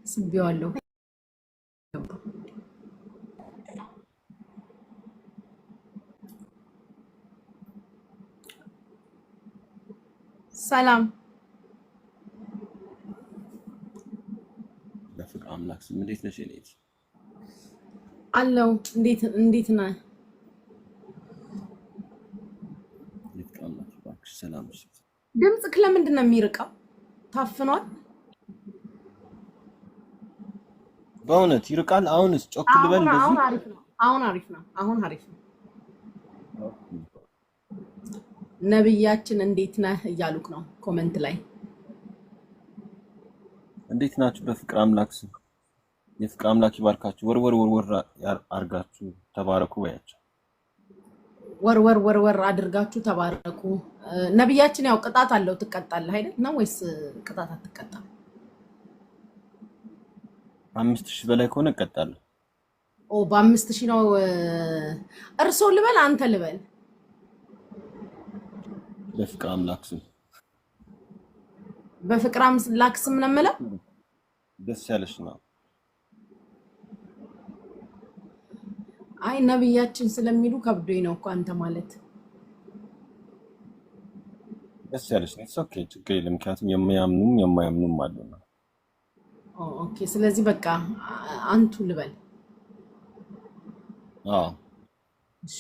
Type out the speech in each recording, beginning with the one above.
ስቤዋለሁ። ሰላም በፍቅር አምላክ ስም እንዴት ነሽ እኔት? አለው። እንዴት ነህ? በፍቅር አምላክ እባክሽ ሰላም ነሽ? ድምፅክ ለምንድን ነው የሚርቀው? ታፍኗል? በእውነት ይርቃል? አሁንስ ጮክ ልበል እንደዚህ? አሁን አሪፍ ነው። አሁን አሪፍ ነው። ነብያችን እንዴት ነህ እያሉክ ነው ኮሜንት ላይ። እንዴት ናችሁ? በፍቅር አምላክ ስም የፍቅር አምላክ ይባርካችሁ። ወርወር አርጋችሁ ተባረኩ በያቸው። ወርወር አድርጋችሁ ተባረኩ። ነብያችን ያው ቅጣት አለው። ትቀጣለህ አይደል ነው ወይስ ቅጣት አትቀጣም? 5000 በላይ ከሆነ እቀጣለሁ። በ5000 ነው። እርሶ ልበል አንተ ልበል? በፍቅር አምላክ ስም በፍቅር አምላክ ስም ነው የምለው። ደስ ያለሽ ነው። አይ ነብያችን ስለሚሉ ከብዶኝ ነው እኮ አንተ ማለት። ደስ ያለሽ ነው። ኦኬ ችግር የለም። ምክንያቱም የማያምኑም አሉና። ኦኬ ስለዚህ በቃ አንቱ ልበል። እሺ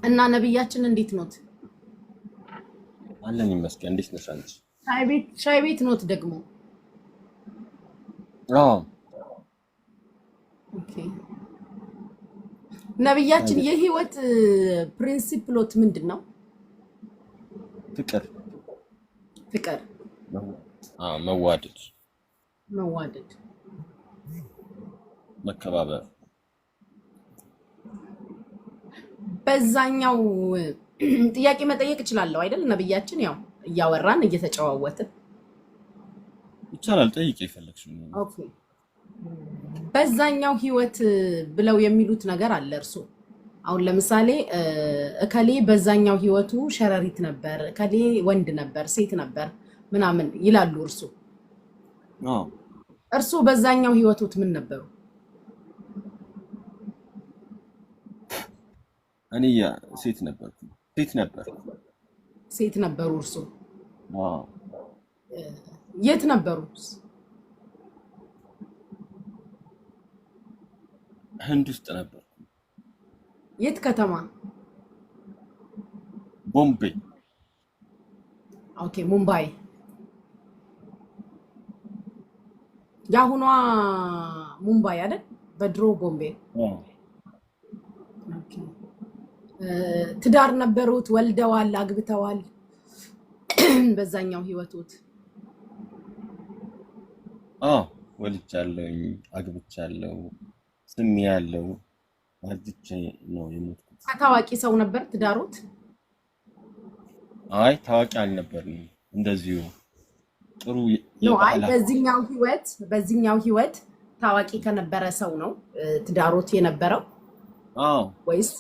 እና ነብያችን እንዴት ኖት? አለን ይመስገን። እንዴት ነሽ አንቺ? ሻይ ቤት ኖት ደግሞ? ኦኬ ነብያችን የህይወት ፕሪንሲፕሎት ምንድን ነው? ፍቅር፣ መዋደድ፣ መከባበር። በዛኛው ጥያቄ መጠየቅ እችላለሁ አይደል? ነብያችን ያው እያወራን እየተጨዋወትን ይቻላል። ጠይቄ የፈለግሽው። ኦኬ በዛኛው ህይወት ብለው የሚሉት ነገር አለ እርሱ። አሁን ለምሳሌ እከሌ በዛኛው ህይወቱ ሸረሪት ነበር፣ እከሌ ወንድ ነበር፣ ሴት ነበር ምናምን ይላሉ እርሱ። እርሱ በዛኛው ህይወቱት ምን ነበሩ? እኔ ሴት ነበርኩ። ሴት ነበሩ እርሱ? የት ነበሩ? ህንድ ውስጥ ነበርኩ። የት ከተማ? ቦምቤ። ኦኬ ሙምባይ። የአሁኗ ሙምባይ አይደል? በድሮ ቦምቤ። ኦኬ ትዳር ነበሩት? ወልደዋል? አግብተዋል? በዛኛው ህይወቱት? ወልጃለሁ፣ አግብቻለሁ፣ ስም ያለው አርጅቼ ነው የሞትኩት። ታዋቂ ሰው ነበር ትዳሩት? አይ ታዋቂ አልነበርንም። እንደዚሁ ጥሩ ነው። አይ በዚህኛው ህይወት ታዋቂ ከነበረ ሰው ነው ትዳሩት የነበረው? ወይስ?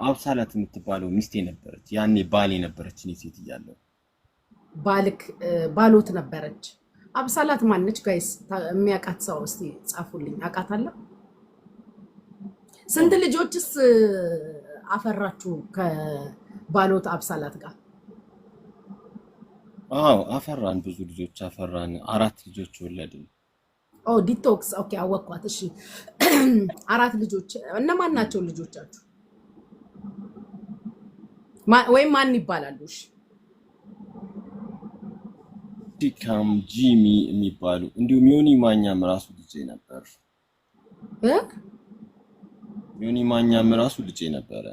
አብሳላት የምትባለው ሚስቴ ነበረች። ያኔ ባሌ ነበረች። እኔ ሴት እያለሁ ባሎት ነበረች። አብሳላት ማነች ጋይስ? የሚያውቃት ሰው እስቲ ጻፉልኝ። አውቃታለሁ። ስንት ልጆችስ አፈራችሁ ከባሎት አብሳላት ጋር? አፈራን፣ ብዙ ልጆች አፈራን። 4 ልጆች ወለድን። ዲቶክስ። ኦኬ አወኳት። እሺ 4 ልጆች። እነማን ናቸው ልጆቻችሁ? ወይም ማን ይባላሉ? እሺ ቲካም ጂሚ የሚባሉ እንዲሁም ዮኒ ማኛም ራሱ ልጄ ነበር። ዮኒ ማኛም ራሱ ልጄ ነበረ።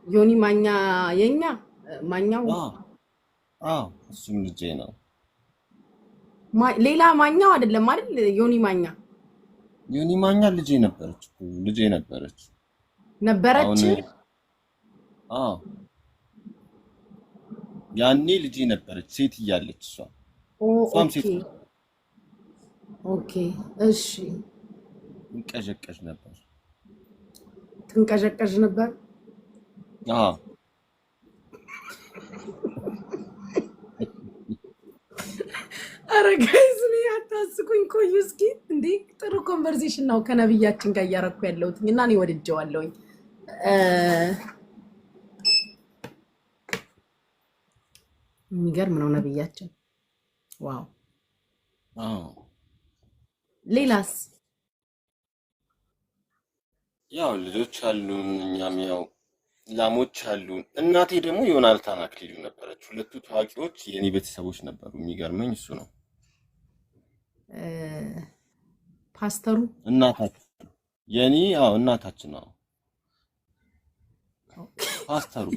ዮኒ ማኛ የኛ ማኛው? እሱም ልጄ ነው። ሌላ ማኛው አይደለም አይደል? ዮኒ ማኛ ልጄ ነበረች። ያኔ ልጄ ነበረች፣ ሴት እያለች እሷም ሴት። ኦኬ እሺ። ትንቀዠቀዥ ነበር? ኧረ ጋይስ እኔ አታስቁኝ። ቆዩ እስኪ እንዴ ጥሩ ኮንቨርሴሽን ነው ከነብያችን ጋር እያረኩ ያለሁት እና እኔ ወድጀዋለሁኝ። የሚገርም ነው ነብያችን። ዋው። አዎ ሌላስ? ያው ልጆች አሉን፣ እኛም ያው ላሞች አሉን። እናቴ ደግሞ ዮናታን አክሊሉ ነበረች። ሁለቱ ታዋቂዎች የኔ ቤተሰቦች ነበሩ። የሚገርመኝ እሱ ነው። ፓስተሩ እናታችን የኔ እናታችን ነው። ፓስተሩ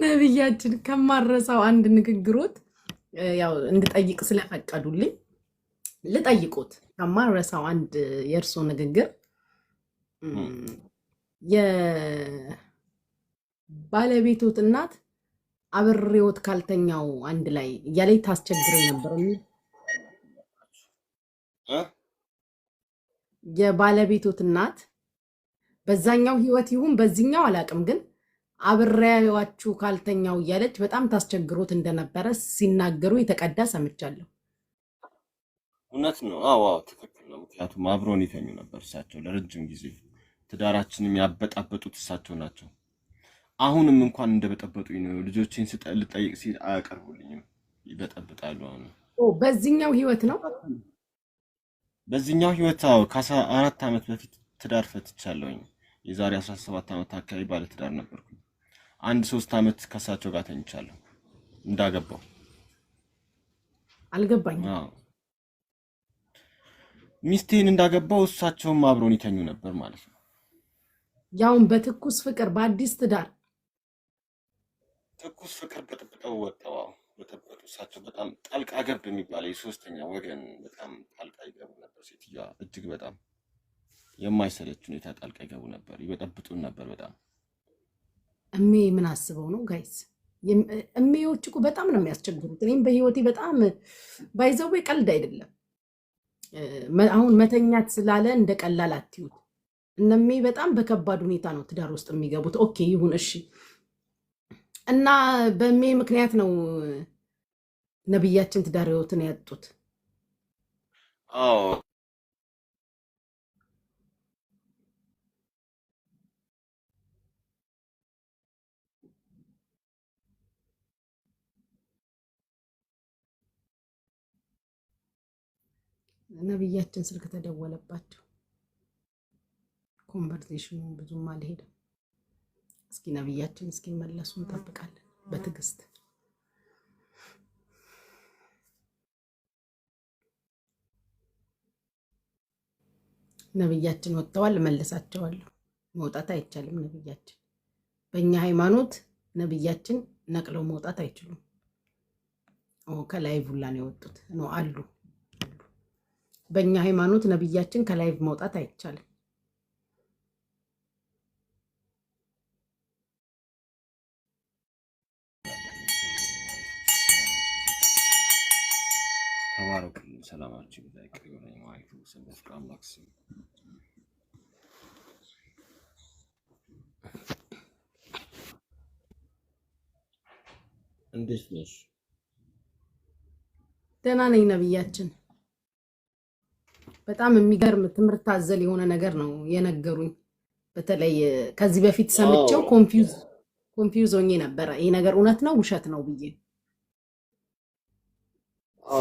ነብያችን ከማረሳው አንድ ንግግሮት ያው እንድጠይቅ ስለፈቀዱልኝ ልጠይቁት። ከማረሳው አንድ የእርሶ ንግግር የባለቤቶት እናት አብሬዎት ካልተኛው አንድ ላይ እያለኝ ታስቸግረኝ ነበር። የባለቤቶት እናት በዛኛው ህይወት ይሁን በዚህኛው አላውቅም፣ ግን አብሬያችሁ ካልተኛው እያለች በጣም ታስቸግሮት እንደነበረ ሲናገሩ የተቀዳ ሰምቻለሁ። እውነት ነው? አዎ ትክክል ነው። ምክንያቱም አብሮን ይተኙ ነበር እሳቸው ለረጅም ጊዜ። ትዳራችንን ያበጣበጡት እሳቸው ናቸው። አሁንም እንኳን እንደበጠበጡኝ ነው። ልጆቼን ልጠይቅ ሲል አያቀርቡልኝም፣ ይበጠብጣሉ። አሁን በዚህኛው ህይወት ነው። በዚህኛው ህይወት ከ14 ዓመት በፊት ትዳር ፈትቻለሁኝ። የዛሬ 17 ዓመት አካባቢ ባለ ትዳር ነበርኩኝ። 3 ዓመት ከእሳቸው ጋር ተኝቻለሁ እንዳገባው። አልገባኝም። ሚስቴን እንዳገባው እሳቸውም አብሮን ይተኙ ነበር ማለት ነው። ያውን በትኩስ ፍቅር በአዲስ ትዳር ትኩስ ፍቅር በጥብጠው ወጣው በተበጡ። እሳቸው በጣም ጣልቃ ገብ የሚባለው የሶስተኛ ወገን በጣም ጣልቃ ይገቡ ነበር። ሴትዮዋ እጅግ በጣም የማይሰለች ሁኔታ ጣልቃ ይገቡ ነበር፣ ይበጠብጡን ነበር በጣም። እሜ ምን አስበው ነው ጋይስ? እሜዎች እኮ በጣም ነው የሚያስቸግሩት። እኔም በህይወቴ በጣም ባይዘው ቀልድ አይደለም። አሁን መተኛት ስላለ እንደ ቀላል አትዩት። እነሜ በጣም በከባድ ሁኔታ ነው ትዳር ውስጥ የሚገቡት። ኦኬ ይሁን እሺ። እና በሜ ምክንያት ነው ነብያችን ትዳር ህይወትን ያጡት። አዎ ነብያችን ስልክ ተደወለባቸው። ኮንቨርሴሽኑ ብዙም አልሄደም። እስኪ ነብያችን እስኪመለሱ እንጠብቃለን በትዕግስት። ነብያችን ወጥተዋል፣ መልሳቸዋለሁ። መውጣት አይቻልም። ነብያችን በእኛ ሃይማኖት ነብያችን ነቅለው መውጣት አይችሉም። ከላይ ቡላ ነው የወጡት ነው አሉ። በእኛ ሃይማኖት ነብያችን ከላይቭ መውጣት አይቻልም። ተባረኩ። ሰላማችሁ ይብዛ። ይቅርበኝ ማለት ነው። ሰበፍ አምላክ ስም እንዴት ነሽ? ደህና ነኝ ነብያችን። በጣም የሚገርም ትምህርት አዘል የሆነ ነገር ነው የነገሩኝ። በተለይ ከዚህ በፊት ሰምቼው ኮንፊውዝ ሆኜ ነበረ። ይሄ ነገር እውነት ነው ውሸት ነው ብዬ።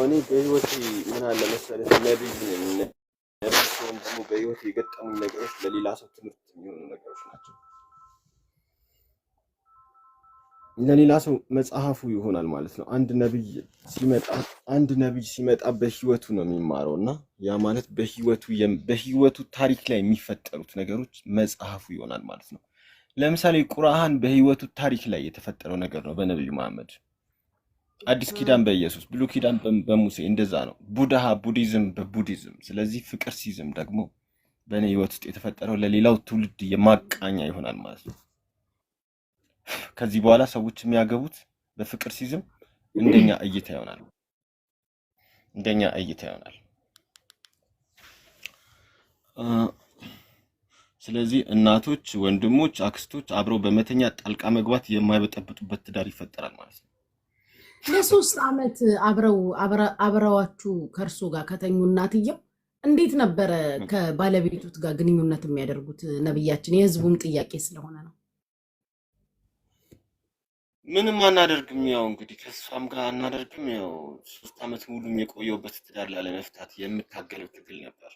እኔ በህይወቴ ምን አለ መሰለሽ ነብይ ሲሆን ደግሞ በህይወቴ የገጠሙኝ ነገሮች ለሌላ ሰው ትምህርት የሚሆኑ ነገሮች ናቸው። ለሌላ ሰው መጽሐፉ ይሆናል ማለት ነው። አንድ ነብይ ሲመጣ በህይወቱ ነው የሚማረው እና ያ ማለት በህይወቱ ታሪክ ላይ የሚፈጠሩት ነገሮች መጽሐፉ ይሆናል ማለት ነው። ለምሳሌ ቁርአን በህይወቱ ታሪክ ላይ የተፈጠረው ነገር ነው በነብዩ መሐመድ። አዲስ ኪዳን በኢየሱስ፣ ብሉይ ኪዳን በሙሴ፣ እንደዛ ነው። ቡዲዝም በቡዲዝም። ስለዚህ ፍቅር ሲዝም ደግሞ በእኔ ህይወት ውስጥ የተፈጠረው ለሌላው ትውልድ የማቃኛ ይሆናል ማለት ነው። ከዚህ በኋላ ሰዎች የሚያገቡት በፍቅር ሲዝም እንደኛ እይታ ይሆናል። ስለዚህ እናቶች፣ ወንድሞች፣ አክስቶች አብረው በመተኛ ጣልቃ መግባት የማይበጠብጡበት ትዳር ይፈጠራል ማለት ነው። ለ3 ዓመት አብረዋችሁ ከእርሶ ጋር ከተኙ እናትየው እንዴት ነበረ ከባለቤቱት ጋር ግንኙነት የሚያደርጉት? ነብያችን የህዝቡም ጥያቄ ስለሆነ ነው። ምንም አናደርግም። ያው እንግዲህ ከእሷም ጋር አናደርግም። ያው 3 ዓመት ሙሉ የቆየሁበት ትዳር ላለመፍታት የምታገለው ትግል ነበር።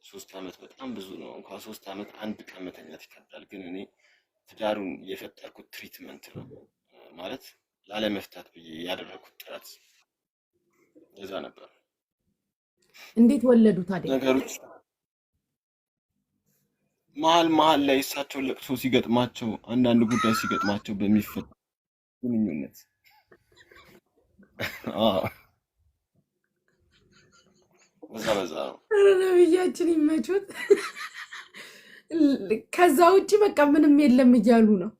3 ዓመት በጣም ብዙ ነው። እንኳን 3 ዓመት አንድ ቀን መተኛት ይከብዳል። ግን እኔ ትዳሩን የፈጠርኩት ትሪትመንት ነው ማለት ላለመፍታት ብዬ ያደረኩት ጥረት እዛ ነበር። እንዴት ወለዱ ታዲያ? ነገሮች መሀል ላይ እሳቸው ለቅሶ ሲገጥማቸው አንዳንድ ጉዳይ ሲገጥማቸው በሚፈጥ ግንኙነት በዛ ነው። ነብያችን ይመቹት። ከዛ ውጭ በቃ ምንም የለም እያሉ ነው።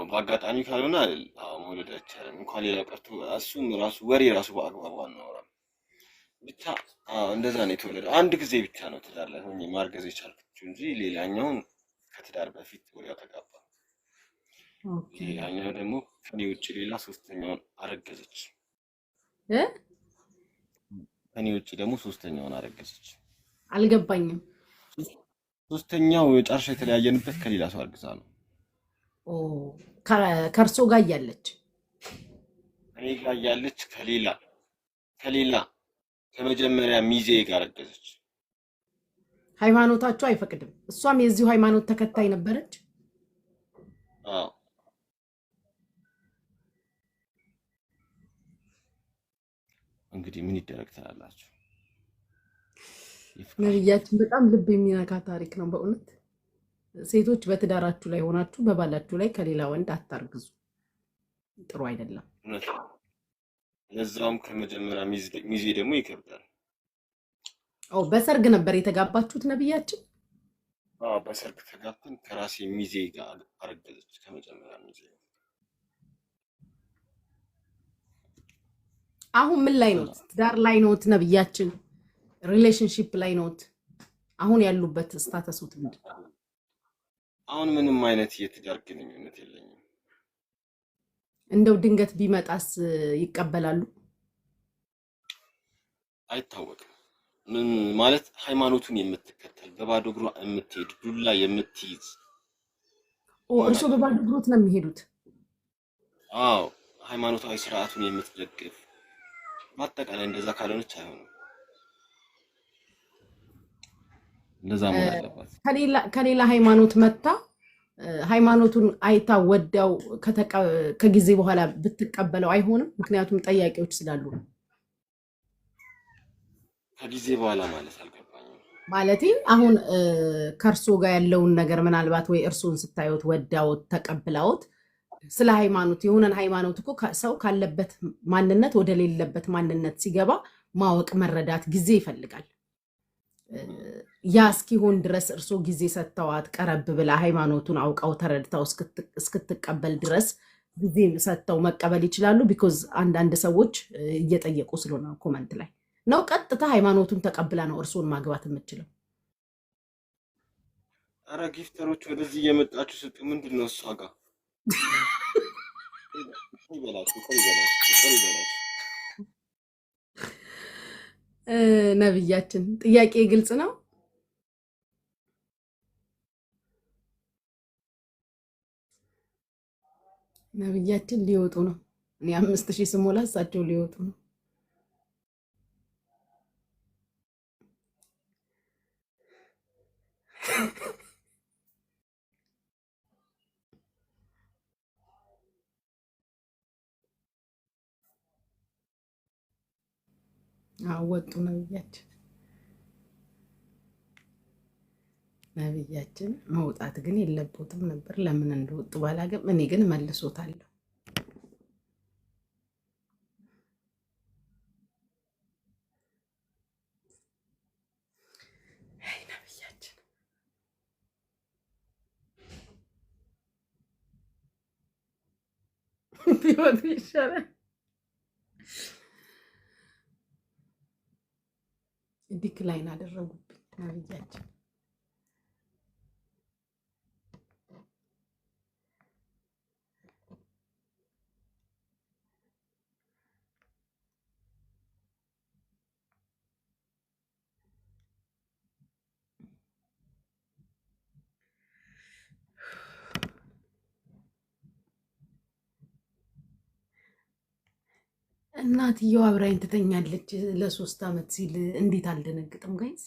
በአጋጣሚ ካልሆነ መውለድ አይቻልም። እንኳን ሌላ ቀርቶ እሱም ራሱ ወሬ ራሱ በአግባቡ አናወራም። ብቻ እንደዛ ነው የተወለደው። አንድ ጊዜ ብቻ ነው ትዳር ላይ ሆኜ ማርገዝ የቻልኩት እንጂ ሌላኛውን ከትዳር በፊት ወዲያው ተጋባ። ሌላኛው ደግሞ ከኔ ውጭ ሌላ 3ኛውን አረገዘች። ከኔ ውጭ ደግሞ 3ኛውን አረገዘች። አልገባኝም። 3ኛው ጨርሻ የተለያየንበት ከሌላ ሰው አርግዛ ነው። ከእርሶ ጋር እያለች እኔ ጋር እያለች ከሌላ ከመጀመሪያ ሚዜ ጋር አረገዘች። ሃይማኖታቸው አይፈቅድም። እሷም የዚሁ ሃይማኖት ተከታይ ነበረች። እንግዲህ ምን ይደረግ ትላላችሁ? ነብያችን በጣም ልብ የሚነካ ታሪክ ነው በእውነት። ሴቶች በትዳራችሁ ላይ ሆናችሁ በባላችሁ ላይ ከሌላ ወንድ አታርግዙ፣ ጥሩ አይደለም። ለዛውም ከመጀመሪያ ሚዜ ደግሞ ይከብዳል። በሰርግ ነበር የተጋባችሁት ነብያችን? በሰርግ ተጋብተን ከራሴ ሚዜ ጋር አረገዘች። ከመጀመሪያ ሚዜ። አሁን ምን ላይ ነው? ትዳር ላይ ነው ነብያችን? ሪሌሽንሺፕ ላይ ነው? አሁን ያሉበት ስታተሱት ምንድን ነው? አሁን ምንም አይነት የትዳር ግንኙነት የለኝም። እንደው ድንገት ቢመጣስ ይቀበላሉ? አይታወቅም። ምን ማለት ሃይማኖቱን የምትከተል በባዶ እግሯ የምትሄድ ዱላ የምትይዝ። እርሶ በባዶ እግሮት ነው የሚሄዱት? ሃይማኖታዊ ስርዓቱን የምትደግፍ በአጠቃላይ እንደዛ ካልሆነች አይሆንም። እንደዛ መሆን አለባት። ከሌላ ሃይማኖት መታ ሃይማኖቱን አይታ ወዳው ከጊዜ በኋላ ብትቀበለው አይሆንም? ምክንያቱም ጠያቂዎች ስላሉ ነው። ከጊዜ በኋላ ማለት አልገባኝም። ማለት አሁን ከእርሶ ጋር ያለውን ነገር ምናልባት ወይ እርሶን ስታዩት ወዳውት ተቀብላውት ስለ ሃይማኖት የሆነን ሃይማኖት እኮ ሰው ካለበት ማንነት ወደ ሌለበት ማንነት ሲገባ ማወቅ መረዳት ጊዜ ይፈልጋል። ያ እስኪሆን ድረስ እርሶ ጊዜ ሰጥተዋት ቀረብ ብላ ሃይማኖቱን አውቃው ተረድታው እስክትቀበል ድረስ ጊዜ ሰጥተው መቀበል ይችላሉ። ቢኮዝ አንዳንድ ሰዎች እየጠየቁ ስለሆነ ኮመንት ላይ ነው ቀጥታ ሃይማኖቱን ተቀብላ ነው እርሶን ማግባት የምትችለው። አረ ጊፍተሮች ወደዚህ እየመጣችሁ ስጡ። ምንድን ነው እሷ ጋር ነብያችን ጥያቄ ግልጽ ነው። ነብያችን ሊወጡ ነው። እኔ 5000 ስሞላ እሳቸው ሊወጡ ነው። ወጡ ነብያችን መውጣት ግን የለበትም ነበር። ለምን እንደወጡ ባላገም እኔ ግን መልሶታለሁ። አይ ነብያችን ቢወጡ ይሻላል። ዲክላይን አደረጉብኝ ነብያችን። እናትየው አብራኝ ትተኛለች ለ3 ዓመት ሲል እንዴት አልደነግጥም? ጋይስ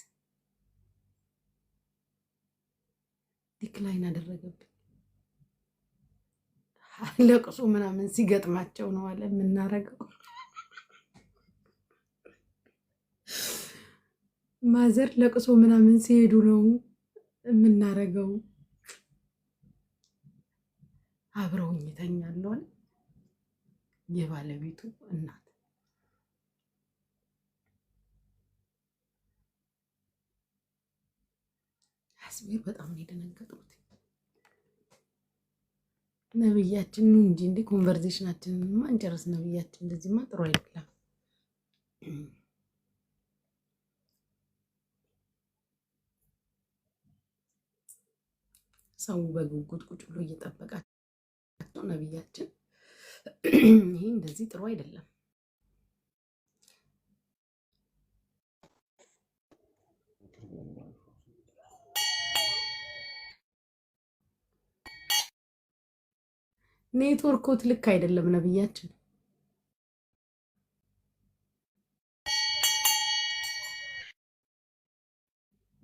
ዲክላይን አደረገብኝ። ለቅሶ ምናምን ሲገጥማቸው ነው አለ የምናረገው። ማዘር ለቅሶ ምናምን ሲሄዱ ነው የምናረገው። አብረውኝ ይተኛሉ አለ የባለቤቱ እናት። አስቤር በጣም ነው የደነገጥኩት። ነብያችን ነው እንጂ እንዴ ኮንቨርሴሽናችንን ማንጨርስ። ነብያችን እንደዚህማ ጥሩ አይደለም። ሰው በጉጉት ቁጭ ብሎ እየጠበቃቸው ነብያችን ይሄ እንደዚህ ጥሩ አይደለም። ኔትወርኮት ልክ አይደለም ነብያችን።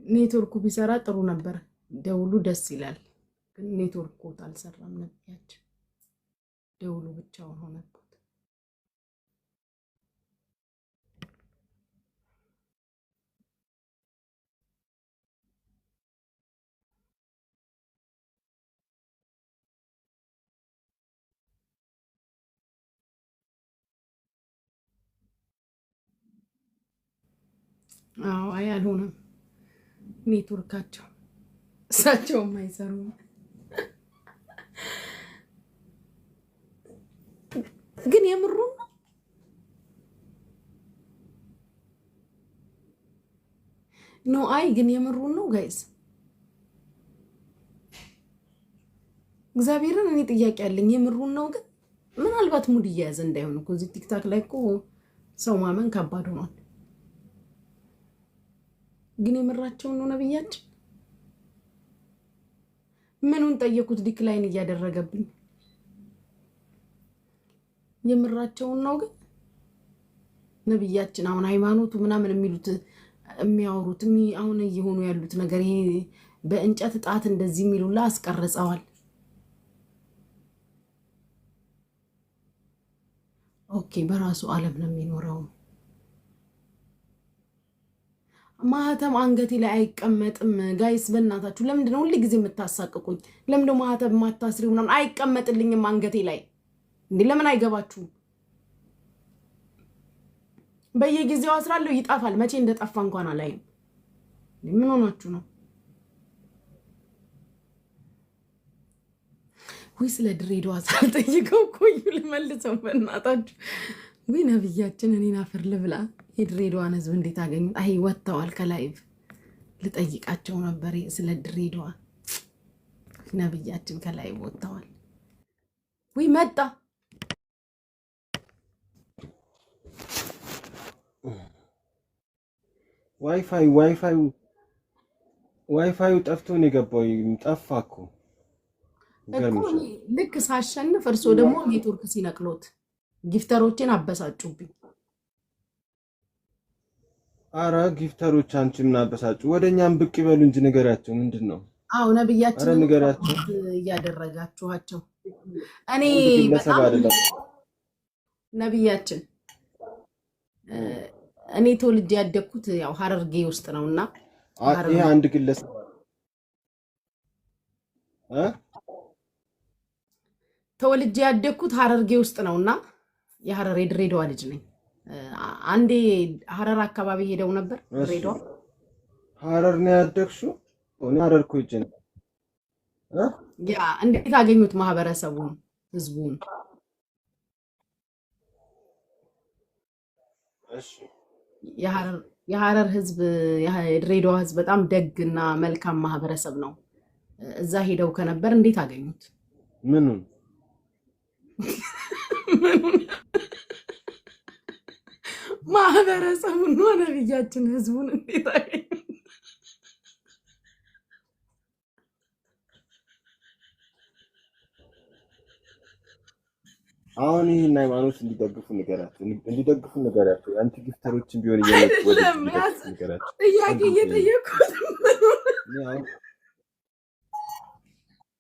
ኔትወርኩ ቢሰራ ጥሩ ነበር። ደውሉ ደስ ይላል፣ ግን ኔትወርኮት አልሰራም ነብያችን። ደውሉ ብቻውን ሆነበት። አዎ አይ አልሆነም ኔትወርካቸው፣ እሳቸውም አይሰሩም። ግን የምሩ ነው አይ ግን የምሩን ነው ጋይስ። እግዚአብሔርን እኔ ጥያቄ አለኝ። የምሩን ነው ግን ምናልባት ሙድ እየያዘ እንዳይሆን እኮ እዚህ ቲክታክ ላይ እኮ ሰው ማመን ከባድ ሆኗል። ግን የምራቸውን ነው ነብያችን። ምኑን ጠየቁት? ዲክላይን እያደረገብኝ የምራቸውን ነው ግን ነብያችን። አሁን ሃይማኖቱ ምናምን የሚሉት የሚያወሩት አሁን እየሆኑ ያሉት ነገር ይሄ በእንጨት ጣት እንደዚህ የሚሉላ አስቀርጸዋል። ኦኬ በራሱ ዓለም ነው የሚኖረው። ማህተም አንገቴ ላይ አይቀመጥም። ጋይስ በእናታችሁ ለምንድነው ሁሉ ጊዜ የምታሳቅቁኝ? ለምንድነው ማህተም ማታስሪው ምናምን አይቀመጥልኝም አንገቴ ላይ እንዴ? ለምን አይገባችሁም? በየጊዜው አስራለሁ ይጣፋል። መቼ እንደጠፋ እንኳን አላይም። ምን ሆናችሁ ነው? ወይ ስለ ድሬዳዋ ሳልጠይቀው ቆዩ ልመልሰው በእናታችሁ። ወይ ነብያችን እኔን አፈር ልብላ። የድሬዳዋን ህዝብ እንዴት አገኙት? አይ ወጥተዋል ከላይቭ ልጠይቃቸው ነበር ስለ ድሬዳዋ። ነብያችን ከላይቭ ወጥተዋል። ወይ መጣ ዋይፋዩ ጠፍቶ ነው የገባው። ጠፋ እኮ ልክ ሳሸንፍ እርሶ ደግሞ ኔትወርክ ሲነቅሎት ጊፍተሮችን አበሳጩብኝ። አረ ጊፍተሮች አንቺ ምን አበሳጩ? ወደኛም ብቅ ይበሉ እንጂ ንገሪያቸው። ምንድን ነው? አዎ ነብያችን ንገሪያቸው እያደረጋችኋቸው። እኔ ነብያችን እኔ ተወልጄ ያደግኩት ያው ሀረርጌ ውስጥ ነውና ይሄ አንድ ግለሰብ ተወልጄ ያደግኩት ሀረርጌ ውስጥ ነውና የሀረር የድሬዳዋ ልጅ ነኝ። አንዴ ሀረር አካባቢ ሄደው ነበር። ድሬዳዋ ሀረር ነው ያደግሽው? እኔ ሀረር እኮ ሂጅ ነው። ያ እንዴት አገኙት? ማህበረሰቡን፣ ህዝቡን? እሺ የሀረር ህዝብ የድሬዳዋ ህዝብ በጣም ደግና መልካም ማህበረሰብ ነው። እዛ ሄደው ከነበር እንዴት አገኙት? ምኑን ማህበረሰቡን ነው ነብያችን ህዝቡን እንዴት አገኙት? አሁን ይህን ሃይማኖት እንዲደግፉ ንገራቸው። የአንቲ ጊፍተሮችን ቢሆን እየመጡ ወደዚህ እንዲደግፉ ንገራቸው። ጥያቄ እየጠየኩት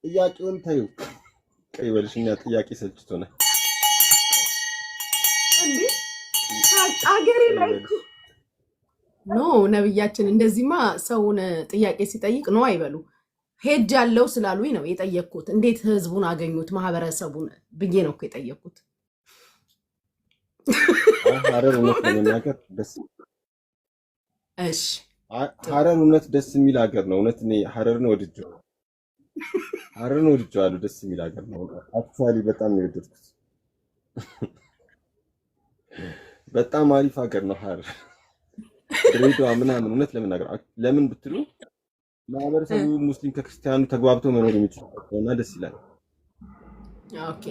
ጥያቄውን ተይው፣ ቀይ በልሽ። እኛ ጥያቄ ሰልችቶናል እንዴ አገሬ ላይ ኖ ነብያችን እንደዚህማ ሰውን ጥያቄ ሲጠይቅ ነው አይበሉ። ሄጅ ያለው ስላሉኝ ነው የጠየቅኩት። እንዴት ህዝቡን አገኙት ማህበረሰቡን ብዬ ነው እኮ የጠየቅኩት። ሀረር እውነት ለመናገር ደስ እሺ፣ ሀረር እውነት ደስ የሚል ሀገር ነው። እውነት እኔ ሀረርን ወድጄዋለሁ። ደስ የሚል ሀገር ነው። አክቹዋሊ በጣም ነው የወደድኩት። በጣም አሪፍ ሀገር ነው ሀረር። ድሬዳዋ ምናምን እውነት ለመናገር ለምን ብትሉ ማህበረሰቡ ሙስሊም ከክርስቲያኑ ተግባብቶ መኖር የሚችልበትና ደስ ይላል። ኦኬ፣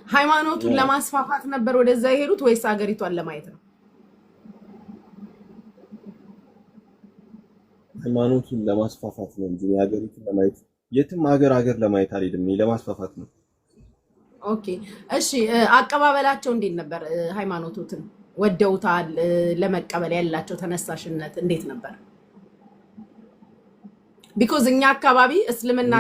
ሃይማኖቱን ለማስፋፋት ነበር ወደዛ የሄዱት ወይስ ሀገሪቷን ለማየት ነው? ሃይማኖቱን ለማስፋፋት ነው እንጂ ሀገሪቱን ለማየት የትም ሀገር ለማየት አልሄድም። ለማስፋፋት ነው። ኦኬ፣ እሺ። አቀባበላቸው እንዴት ነበር? ሃይማኖቱን ወደውታል? ለመቀበል ያላቸው ተነሳሽነት እንዴት ነበር? ቢኮዝ እኛ አካባቢ እስልምና